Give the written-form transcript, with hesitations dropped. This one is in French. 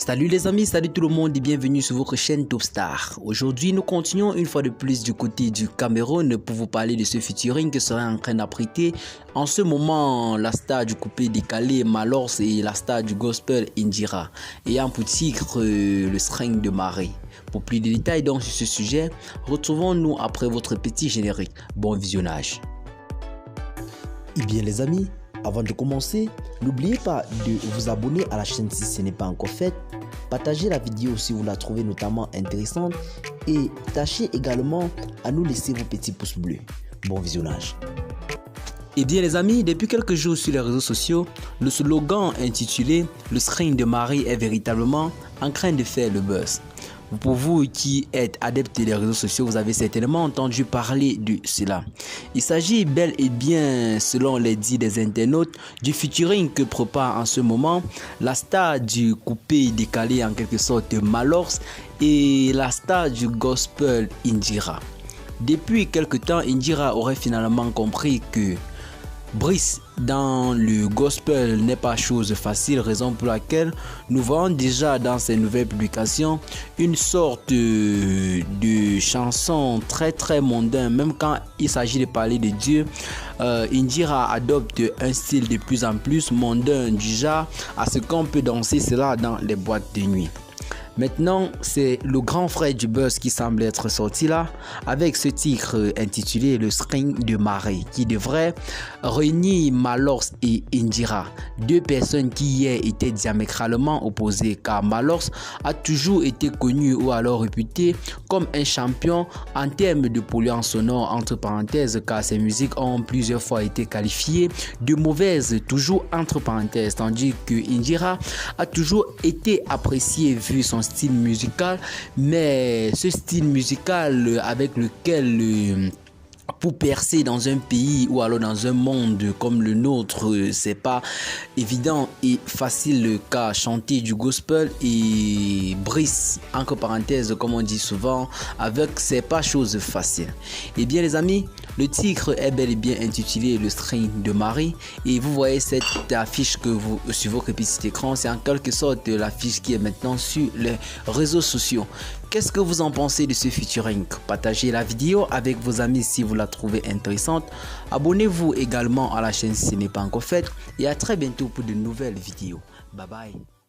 Salut les amis, salut tout le monde et bienvenue sur votre chaîne Topstar. Aujourd'hui, nous continuons une fois de plus du côté du Cameroun pour vous parler de ce featuring que serait en train d'apprêter en ce moment la star du coupé décalé Malors et la star du gospel Indira, ayant pour titre le string de Marie. Pour plus de détails donc sur ce sujet, retrouvons-nous après votre petit générique. Bon visionnage. Et bien les amis, avant de commencer, n'oubliez pas de vous abonner à la chaîne si ce n'est pas encore fait. Partagez la vidéo si vous la trouvez notamment intéressante et tâchez également à nous laisser vos petits pouces bleus. Bon visionnage. Et bien les amis, depuis quelques jours sur les réseaux sociaux, le slogan intitulé « Le string de Marie » est véritablement en train de faire le buzz. Pour vous qui êtes adeptes des réseaux sociaux, vous avez certainement entendu parler de cela. Il s'agit bel et bien, selon les dits des internautes, du featuring que prépare en ce moment la star du coupé décalé en quelque sorte Malors et la star du gospel Indira. Depuis quelque temps, Indira aurait finalement compris que Brice dans le gospel n'est pas chose facile, raison pour laquelle nous voyons déjà dans ses nouvelles publications une sorte de chanson très mondaine. Même quand il s'agit de parler de Dieu, Indira adopte un style de plus en plus mondain, du genre à ce qu'on peut danser cela dans les boîtes de nuit. Maintenant, c'est le grand frère du buzz qui semble être sorti là avec ce titre intitulé Le string de Marie qui devrait réunir Malors et Indira, deux personnes qui hier étaient diamétralement opposées car Malors a toujours été connu ou alors réputé comme un champion en termes de polluance sonore entre parenthèses car ses musiques ont plusieurs fois été qualifiées de mauvaises toujours entre parenthèses, tandis que Indira a toujours été apprécié vu son style musical, mais ce style musical avec lequel pour percer dans un pays ou alors dans un monde comme le nôtre, c'est pas évident et facile car chanter du gospel et Brice, entre parenthèses comme on dit souvent, avec c'est pas chose facile. Et bien les amis, le titre est bel et bien intitulé Le string de Marie et vous voyez cette affiche que vous sur votre petit écran, c'est en quelque sorte l'affiche qui est maintenant sur les réseaux sociaux. Qu'est-ce que vous en pensez de ce featuring? Partagez la vidéo avec vos amis si vous la trouvez intéressante. Abonnez-vous également à la chaîne si ce n'est pas encore fait et à très bientôt pour de nouvelles vidéos. Bye bye.